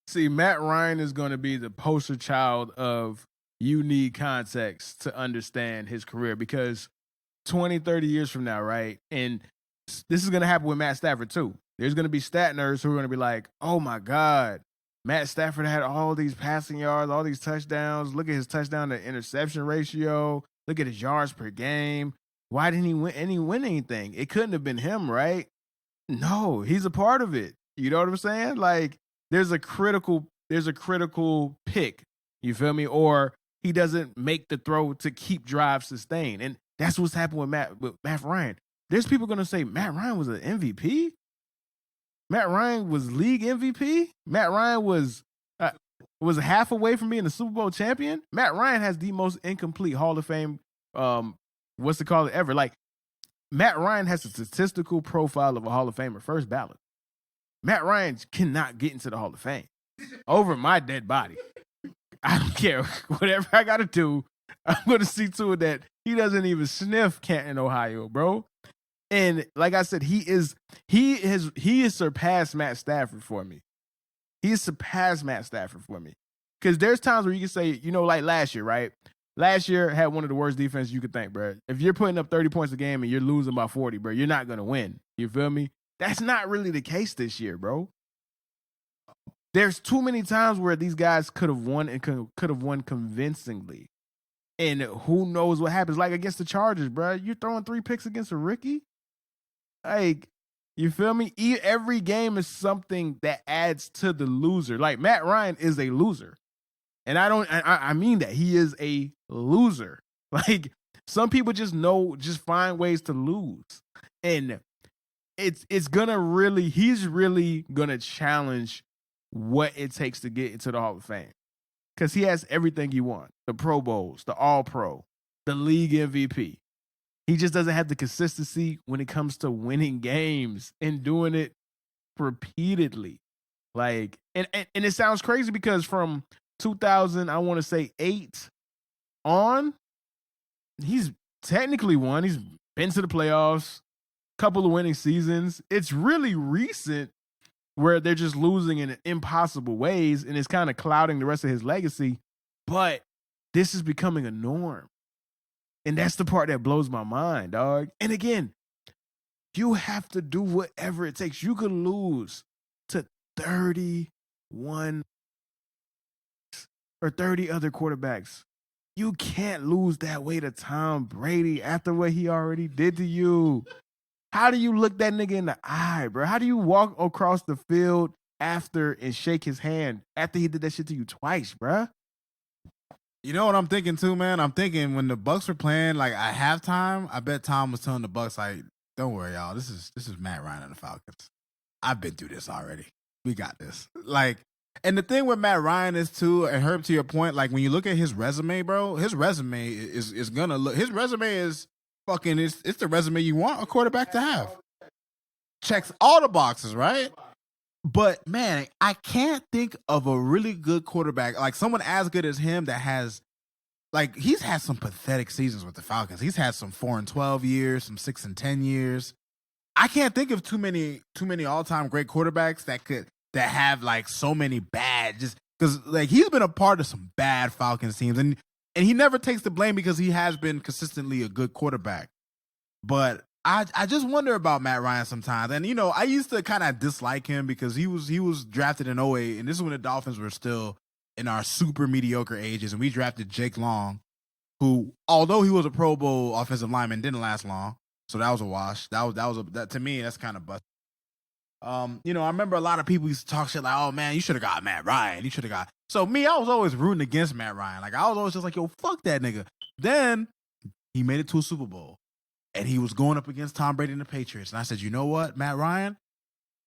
See, Matt Ryan is going to be the poster child of you need context to understand his career, because 20, 30 years from now, right? And this is going to happen with Matt Stafford too. There's going to be stat nerds who are going to be like, oh my God, Matt Stafford had all these passing yards, all these touchdowns. Look at his touchdown to interception ratio. Look at his yards per game. Why didn't he win anything? It couldn't have been him, right? No, he's a part of it. You know what I'm saying? Like, there's a critical pick. You feel me? Or he doesn't make the throw to keep drives sustained. And that's what's happened with Matt Ryan. There's people going to say Matt Ryan was an MVP. Matt Ryan was league MVP. Matt Ryan was half away from being a Super Bowl champion. Matt Ryan has the most incomplete Hall of Fame, ever. Like, Matt Ryan has a statistical profile of a Hall of Famer, first ballot. Matt Ryan cannot get into the Hall of Fame over my dead body. I don't care. Whatever I got to do, I'm going to see to it that he doesn't even sniff Canton, Ohio, bro. And like I said, he has surpassed Matt Stafford for me. He has surpassed Matt Stafford for me. Because there's times where you can say, you know, like last year, right? Last year had one of the worst defenses you could think, bro. If you're putting up 30 points a game and you're losing by 40, bro, you're not going to win. You feel me? That's not really the case this year, bro. There's too many times where these guys could have won and could have won convincingly. And who knows what happens. Like against the Chargers, bro. You're throwing 3 picks against a rookie? Like, you feel me? Every game is something that adds to the loser. Like, Matt Ryan is a loser. And I mean that. He is a loser. Like, some people just find ways to lose. And he's really gonna challenge what it takes to get into the Hall of Fame. Because he has everything you want. The Pro Bowls, the All-Pro, the league MVP. He just doesn't have the consistency when it comes to winning games and doing it repeatedly. Like, and it sounds crazy because from 2000, I want to say 8 on, he's technically won. He's been to the playoffs, couple of winning seasons. It's really recent where they're just losing in impossible ways, and it's kind of clouding the rest of his legacy. But this is becoming a norm. And that's the part that blows my mind, dog. And again, you have to do whatever it takes. You could lose to 31 or 30 other quarterbacks. You can't lose that way to Tom Brady after what he already did to you. How do you look that nigga in the eye, bro? How do you walk across the field after and shake his hand after he did that shit to you twice, bro? You know what I'm thinking too, man? I'm thinking when the Bucs were playing, like at halftime, I bet Tom was telling the Bucs, like, "Don't worry, y'all. This is Matt Ryan and the Falcons. I've been through this already. We got this." Like, and the thing with Matt Ryan is too, and Herb, to your point, like when you look at his resume, bro, his resume is gonna look. His resume is fucking. It's the resume you want a quarterback to have. Checks all the boxes, right? But man, I can't think of a really good quarterback, like someone as good as him that has, like, he's had some pathetic seasons with the Falcons. He's had some 4-12 years, some 6-10 years. I can't think of too many all-time great quarterbacks that have like so many bad, just because like he's been a part of some bad Falcons teams, and he never takes the blame because he has been consistently a good quarterback. But I just wonder about Matt Ryan sometimes. And, you know, I used to kind of dislike him because he was drafted in 2008, and this is when the Dolphins were still in our super mediocre ages, and we drafted Jake Long. who, although he was a Pro Bowl offensive lineman, didn't last long. So that was a wash. That to me, that's kind of busted. You know, I remember a lot of people used to talk shit like, "Oh man, you should have got Matt Ryan. You should have got." So me, I was always rooting against Matt Ryan. Like I was always just like, "Yo, fuck that nigga." Then he made it to a Super Bowl, and he was going up against Tom Brady and the Patriots. And I said, "You know what, Matt Ryan,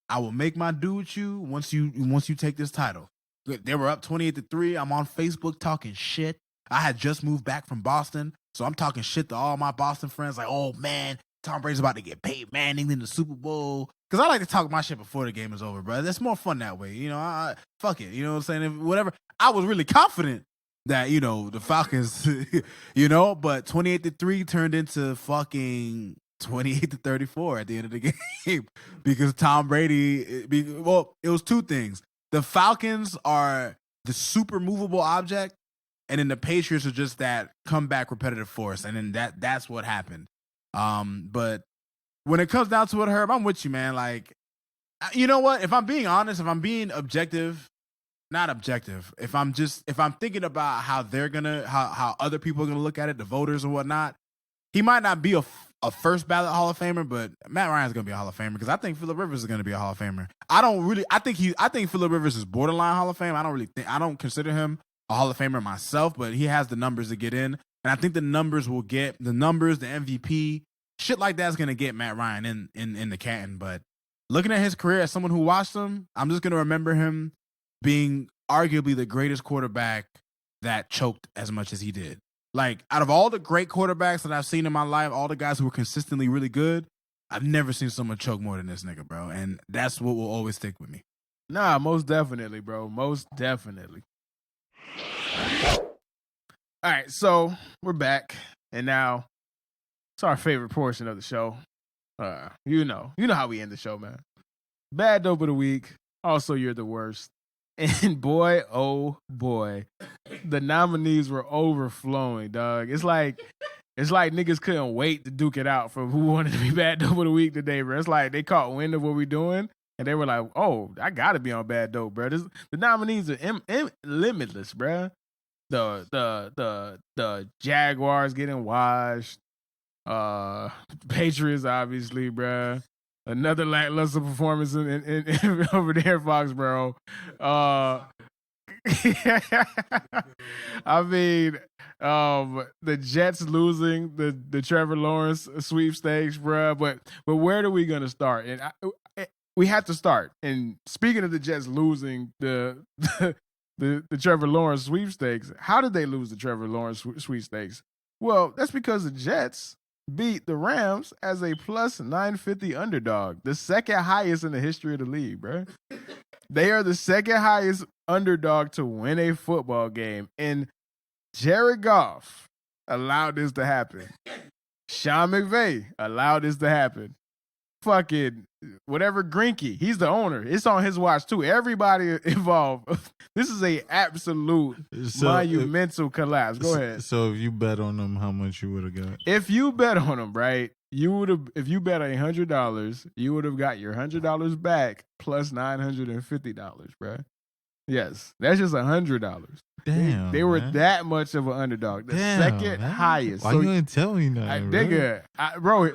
I will make my due with you once you take this title." They were up 28-3. I'm on Facebook talking shit. I had just moved back from Boston, so I'm talking shit to all my Boston friends. Like, "Oh man, Tom Brady's about to get Peyton Manning in the Super Bowl." Because I like to talk my shit before the game is over, bro. That's more fun that way. You know, fuck it. You know what I'm saying? Whatever. I was really confident that, you know, the Falcons, you know, but 28-3 turned into fucking 28-34 at the end of the game because Tom Brady, well, it was two things. The Falcons are the super movable object, and then the Patriots are just that comeback repetitive force, and then that's what happened. But when it comes down to it, Herb, I'm with you, man. Like, you know what? If I'm being honest, if I'm being objective, not objective, if I'm thinking about how how other people are gonna look at it, the voters and whatnot, he might not be a first ballot Hall of Famer, but Matt Ryan's gonna be a Hall of Famer because I think Phillip Rivers is gonna be a Hall of Famer. I think Phillip Rivers is borderline Hall of Fame. I don't consider him a Hall of Famer myself, but he has the numbers to get in, and I think the numbers, the MVP. Shit like that's gonna get Matt Ryan in the Canton. But looking at his career as someone who watched him, I'm just gonna remember him being arguably the greatest quarterback that choked as much as he did. Like, out of all the great quarterbacks that I've seen in my life, all the guys who were consistently really good, I've never seen someone choke more than this nigga, bro. And that's what will always stick with me. Nah, most definitely, bro. Most definitely. All right, so we're back, and now it's our favorite portion of the show. You know how we end the show, man. Bad dope of the week. Also, you're the worst. And boy, oh boy, the nominees were overflowing, dog. It's like niggas couldn't wait to duke it out for who wanted to be bad dope of the week today, bro. It's like they caught wind of what we doing, and they were like, "Oh, I gotta be on bad dope, bro." The nominees are limitless, bro. The Jaguars getting washed. Patriots, obviously, bruh. Another lackluster performance in over there in Foxborough. I mean, the Jets losing the Trevor Lawrence sweepstakes, bruh. But where are we gonna start? And we have to start. And speaking of the Jets losing the Trevor Lawrence sweepstakes, how did they lose the Trevor Lawrence sweepstakes? Well, that's because the Jets beat the Rams as a plus 950 underdog, the second highest in the history of the league, bro. They are the second highest underdog to win a football game, and Jared Goff allowed this to happen. Sean McVay allowed this to happen. Fucking whatever Greinke, he's the owner. It's on his watch too. Everybody involved. This is a absolute monumental collapse. Go ahead. So if you bet on them, how much you would have got? If you bet on them, right, you would have. If you bet $100, you would have got your $100 back plus $950, bro. Yes, that's just $100. Damn, they were that much of an underdog. The second highest. Why you ain't tell me nothing, nigga? Bro.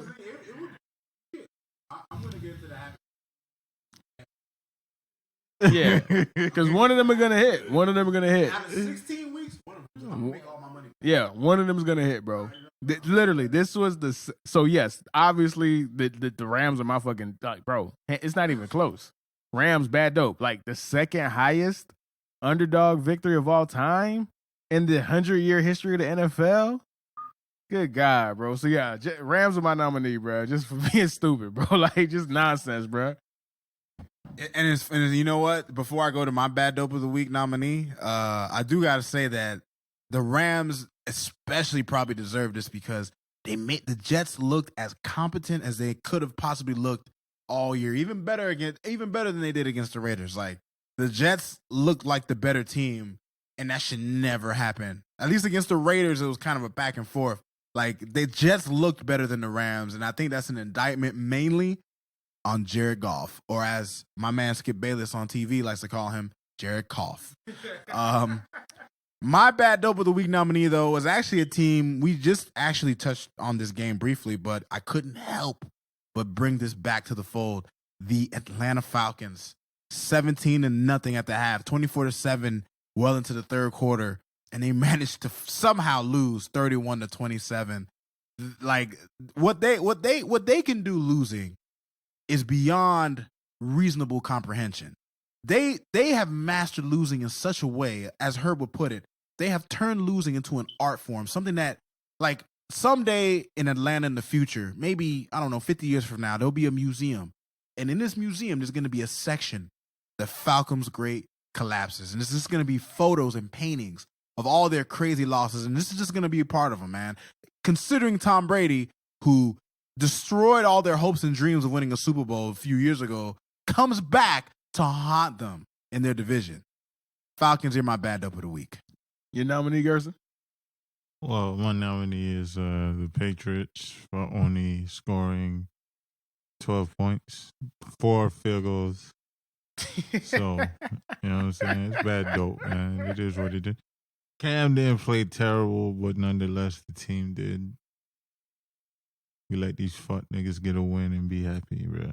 I'm gonna get into that. Yeah, because one of them are gonna hit. One of them are gonna hit. Out of 16 weeks, one of them gonna make all my money. Yeah, one of them is gonna hit, bro. Literally, this was so yes, obviously the Rams are my fucking like, bro. It's not even close. Rams bad dope, like the second highest underdog victory of all time in the 100-year history of the NFL. Good God, bro. So yeah, Rams are my nominee, bro. Just for being stupid, bro. Like just nonsense, bro. And you know what? Before I go to my bad dope of the week nominee, I do got to say that the Rams especially probably deserve this because they made the Jets look as competent as they could have possibly looked all year, even better than they did against the Raiders. Like the Jets looked like the better team, and that should never happen. At least against the Raiders, it was kind of a back and forth. Like the Jets looked better than the Rams, and I think that's an indictment mainly on Jared Goff, or as my man Skip Bayless on TV likes to call him, Jared Cough. My bad dope of the week nominee, though, was actually a team we just actually touched on this game briefly, but I couldn't help but bring this back to the fold. The Atlanta Falcons, 17-0 at the half, 24-7, well into the third quarter, and they managed to somehow lose 31-27. Like what they can do losing is beyond reasonable comprehension. They have mastered losing in such a way, as Herb would put it, they have turned losing into an art form, something that, like, someday in Atlanta in the future, maybe, I don't know, 50 years from now, there'll be a museum. And in this museum, there's going to be a section, the Falcons' great collapses. And this is going to be photos and paintings of all their crazy losses. And this is just going to be a part of them, man. Considering Tom Brady, who destroyed all their hopes and dreams of winning a Super Bowl a few years ago, comes back to haunt them in their division. Falcons are my bad dope of the week. Your nominee, Gerson? Well, my nominee is the Patriots for only scoring 12 points, 4 field goals. So, you know what I'm saying? It's bad dope, man. It is what it is. Cam didn't play terrible, but nonetheless, the team did. We let these fuck niggas get a win and be happy, bro.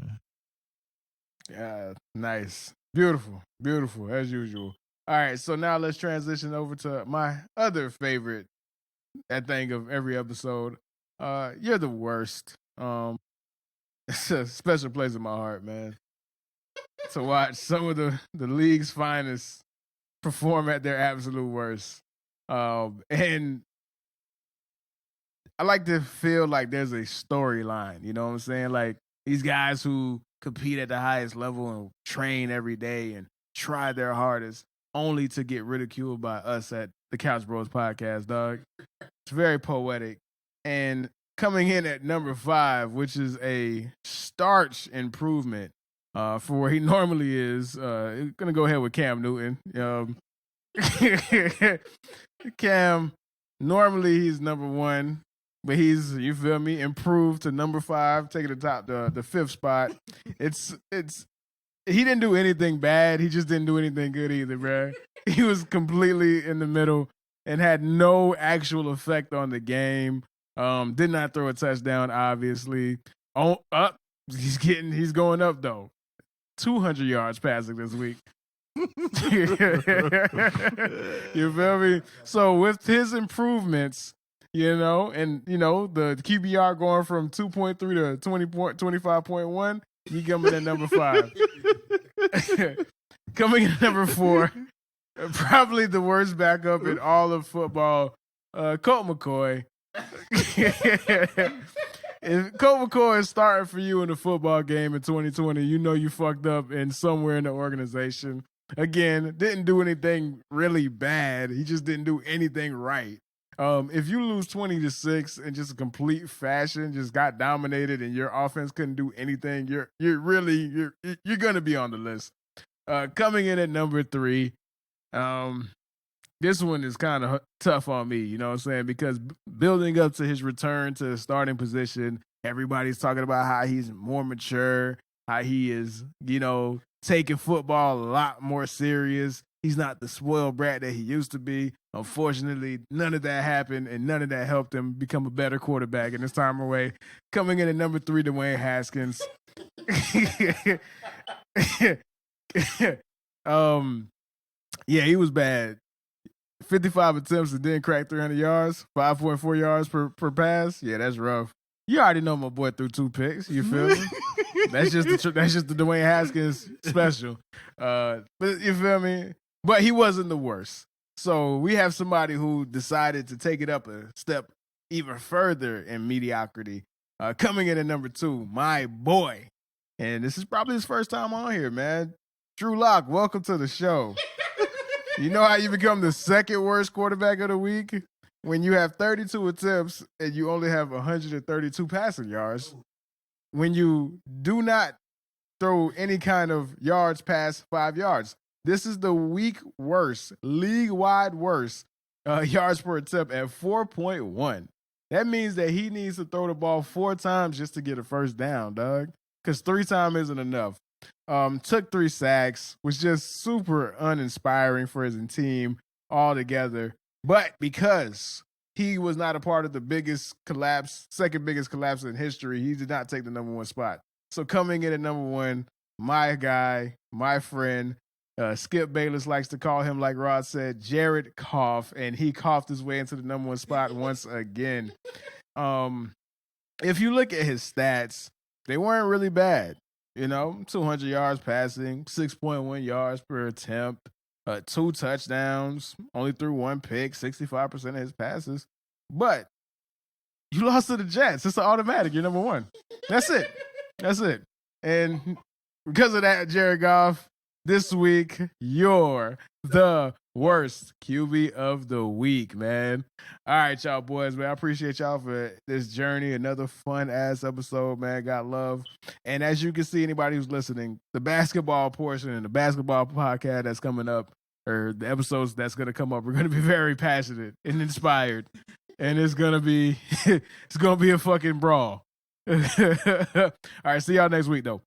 Yeah, nice. Beautiful, beautiful, as usual. All right, so now let's transition over to my other favorite, that thing of every episode. You're the worst. It's a special place in my heart, man. To watch some of the league's finest perform at their absolute worst. And I like to feel like there's a storyline, you know what I'm saying? Like these guys who compete at the highest level and train every day and try their hardest only to get ridiculed by us at the Couch Bros podcast, dog. It's very poetic. And coming in at number 5, which is a starch improvement for where he normally is, going to go ahead with Cam Newton. Cam, normally he's number 1, but he's, you feel me, improved to number 5, taking the top, the 5th spot. It's he didn't do anything bad. He just didn't do anything good either, bro. He was completely in the middle and had no actual effect on the game. Did not throw a touchdown, obviously. He's going up though. 200 yards passing this week. You feel me? So with his improvements, you know, and you know, the QBR going from 2.3 to 25.1, he coming in number 5. Coming in number 4, probably the worst backup in all of football, Colt McCoy. If Colt McCoy is starting for you in a football game in 2020, you know you fucked up in somewhere in the organization. Again, didn't do anything really bad. He just didn't do anything right. If you lose 20-6 in just a complete fashion, just got dominated, and your offense couldn't do anything, you're gonna be on the list. Coming in at number 3, this one is kind of tough on me, you know what I'm saying? Because building up to his return to the starting position, everybody's talking about how he's more mature, how he is, you know, taking football a lot more serious. He's not the spoiled brat that he used to be. Unfortunately, none of that happened, and none of that helped him become a better quarterback in his time away. Coming in at number 3, Dwayne Haskins. Yeah, he was bad. 55 attempts and didn't crack 300 yards, 5.4 yards per pass. Yeah, that's rough. You already know my boy threw 2 picks. You feel me? That's just the Dwayne Haskins special. But you feel me? But he wasn't the worst. So we have somebody who decided to take it up a step even further in mediocrity. Coming in at number 2, my boy. And this is probably his first time on here, man. Drew Lock, welcome to the show. You know how you become the second worst quarterback of the week? When you have 32 attempts and you only have 132 passing yards. When you do not throw any kind of yards past 5 yards. This is the week worst, league-wide worst yards per attempt at 4.1. That means that he needs to throw the ball 4 times just to get a first down, dog. Because 3 times isn't enough. Took 3 sacks, was just super uninspiring for his team altogether. But because he was not a part of the biggest collapse, second biggest collapse in history, he did not take the number one spot. So coming in at number one, my guy, my friend, Skip Bayless likes to call him, like Rod said, Jared Cough, and he coughed his way into the number one spot once again. If you look at his stats, they weren't really bad. 200 yards passing, 6.1 yards per attempt, 2 touchdowns, only threw 1 pick, 65% of his passes. But you lost to the Jets. It's an automatic. You're number one. That's it. And because of that, Jared Goff, this week, you're the worst QB of the week, man. All right, y'all boys, man. I appreciate y'all for this journey. Another fun-ass episode, man. Got love. And as you can see, anybody who's listening, the basketball portion and the basketball podcast that's coming up, or the episodes that's going to come up, are going to be very passionate and inspired. And it's going to be a fucking brawl. All right, see y'all next week, though.